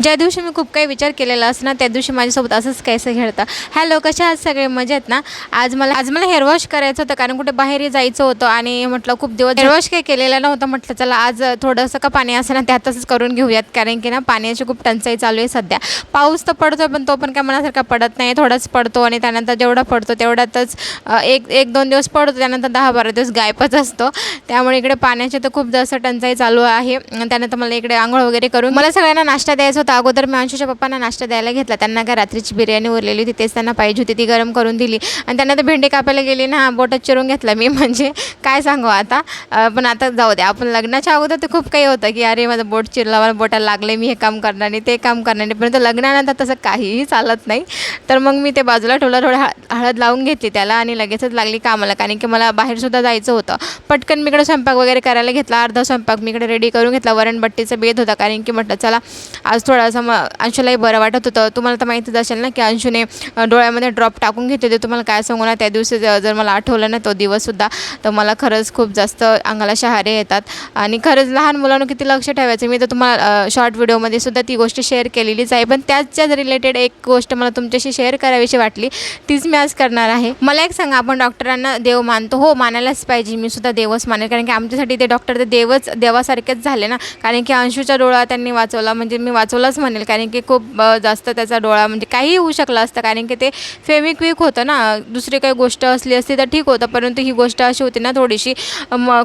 ज्या दिवशी मी खूप काही विचार केलेला असं ना, त्या दिवशी माझ्यासोबत असंच काहीसं घडतं. हॅलो, कशा आहात सगळे? मजेत ना? आज मला हेअर वॉश करायचं होतं, कारण कुठे बाहेरही जायचं होतं आणि म्हटलं खूप दिवस हेअर वॉश काही केलेलं नव्हतं. म्हटलं चला आज थोडंसं का पाणी असेल ना त्यातच करून घेऊयात, कारण की ना पाण्याची खूप टंचाई चालू आहे सध्या. पाऊस तर पडतो पण तो पण काय मनासारखा पडत नाही. थोडाच पडतो आणि त्यानंतर जेवढा पडतो तेवढ्यातच एक दोन दिवस पडतो, त्यानंतर 10-12 दिवस गायबच असतो. त्यामुळे इकडे पाण्याची तर खूप जास्त टंचाई चालू आहे. त्यानंतर मला इकडे अंघोळ वगैरे करून मला सगळ्यांना नाश्ता द्यायचा होता. अगोदर मी अंशूच्या पप्पांना नाश्ता द्यायला घेतला. त्यांना काय रात्रीची बिर्याणी उरलेली होती, तेच त्यांना पाहिजे होती, ती गरम करून दिली. आणि त्यानंतर भेंडी कापायला गेली ना, बोटात चिरून घेतला मी. म्हणजे काय सांगू आता. पण आता जाऊ द्या. आपण लग्नाच्या अगोदर तर खूप काही होतं की अरे माझं बोट चिरलं, मला बोटाला लागले, मी हे काम करणार नाही, ते काम करणार नाही. परंतु लग्नानंतर तसं काहीही चालत नाही. तर मग मी ते बाजूला ठेवलं, थोडं हळद लावून घेतली त्याला आणि लगेचच लागली कामाला, कारण की मला बाहेरसुद्धा जायचं होतं. पटकन मी इकडे स्वयंपाक वगैरे करायला घेतला. अर्धा स्वयंपाक मी इकडे रेडी करून घेतला. वरणबट्टीचा बेत होता, कारण की म्हटलं चला आज थोडासा अंशूलाही बरं वाटत होतं. तुम्हाला तर माहितीच असेल ना की अंशूने डोळ्यामध्ये ड्रॉप टाकून घेतले होते. तुम्हाला काय सांगू ना, त्या दिवशी जर मला आठवलं ना तो दिवससुद्धा, तर मला खरंच खूप जास्त अंगाला शहारे येतात. आणि खरंच लहान मुलांना किती लक्ष ठेवायचं, मी तर तुम्हाला शॉर्ट व्हिडिओमध्ये सुद्धा ती गोष्ट शेअर केलेलीच आहे. पण त्याच्याच रिलेटेड एक गोष्ट मला तुमच्याशी शेअर करावीशी वाटली, तीच मी आज करणार आहे. मला एक सांगा, आपण डॉक्टरांना देव मानतो, हो मानायलाच पाहिजे, मी सुद्धा देवच मानेल, कारण की आमच्यासाठी ते डॉक्टर ते देवासारखेच झाले ना. कारण की अंशूचा डोळा त्यांनी वाचवला, म्हणजे मी वाचवलाच म्हणेल, कारण की खूप जास्त त्याचा डोळा म्हणजे काहीही होऊ शकलं असतं, कारण की ते फेविक्विक होतं ना. दुसरी काही गोष्ट असली असती तर ठीक होतं, परंतु ही गोष्ट अशी होती ना थोडीशी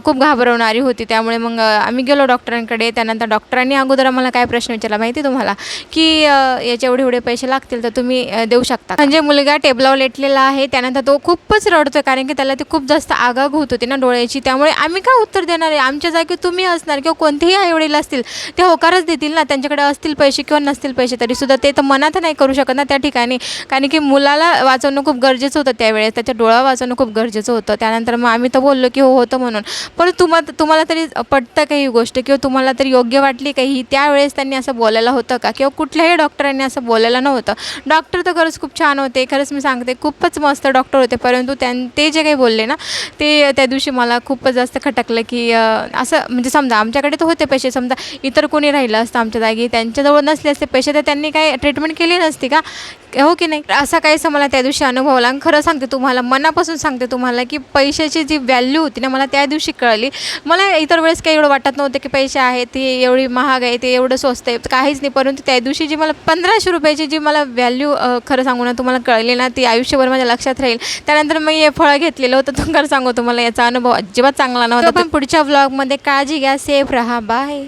खूप घाबरवणारी होती. त्यामुळे मग आम्ही गेलो डॉक्टरांकडे. त्यानंतर डॉक्टरांनी अगोदर आम्हाला काय प्रश्न विचारला माहिती तुम्हाला, की याचे एवढे पैसे लागतील तर तुम्ही देऊ शकता. म्हणजे मुलगा टेबलावर लेटलेला आहे, त्यानंतर तो खूपच रडतोय, कारण की त्याला ते खूप जास्त आगाग होत होती ना डोळ्याची. त्यामुळे आम्ही काय उत्तर देणार आहे, आमच्या जागी तुम्ही असणार किंवा कोणतेही आईवडील असतील ते होकारच देतील ना. त्यांच्याकडे असतील पैसे किंवा नसतील पैसे, तरीसुद्धा ते तर मनात नाही करू शकत ना त्या ठिकाणी, कारण की मुलाला वाचवणं खूप गरजेचं होतं त्यावेळेस, त्याचा डोळा वाचवणं खूप गरजेचं होतं. त्यानंतर मग आम्ही तर बोललो की हो होतं म्हणून. पण तुम्हाला तरी पटतं का ही गोष्ट, किंवा तुम्हाला तरी योग्य वाटली का ही? त्यावेळेस त्यांनी असं बोलायला होतं का, किंवा कुठल्याही डॉक्टरांनी असं बोलायला नव्हतं. डॉक्टर तर खरंच खूप छान होते, खरंच मी सांगते खूपच मस्त डॉक्टर होते. परंतु ते जे काही बोलले ना, ते त्या दिवशी मला खूपच जास्त खटकलं, की असं म्हणजे समजा आमच्याकडे तर होते पैसे, समजा इतर कोणी राहिलं असतं आमच्या जागी, त्यांच्याजवळ नसले असते पैसे, तर त्यांनी काय ट्रीटमेंट केली नसती का, हो की नाही? असा काहीसा मला त्या दिवशी अनुभवला. आणि खरं सांगते तुम्हाला, मनापासून सांगते तुम्हाला, की पैशाची जी व्हॅल्यू होती ना मला त्या दिवशी कळली. मला इतर वेळेस काही एवढं वाटत नव्हतं की पैसे आहेत, ते एवढी महाग आहे, ते एवढं स्वस्त आहे, काहीच नाही. परंतु त्या दिवशी जी मला 1500 रुपयाची जी मला व्हॅल्यू खरं सांगू ना तुम्हाला कळली ना, ती आयुष्यभर माझ्या लक्षात राहील. त्यानंतर मी हे फळं घेतलेलं होतं. तर खरं सांगू तुम्हाला याचा अनुभव अजिबात चांगला नव्हता. पण पुढच्या व्लॉगमध्ये काळजी घ्या, सेफ राहा, बाय.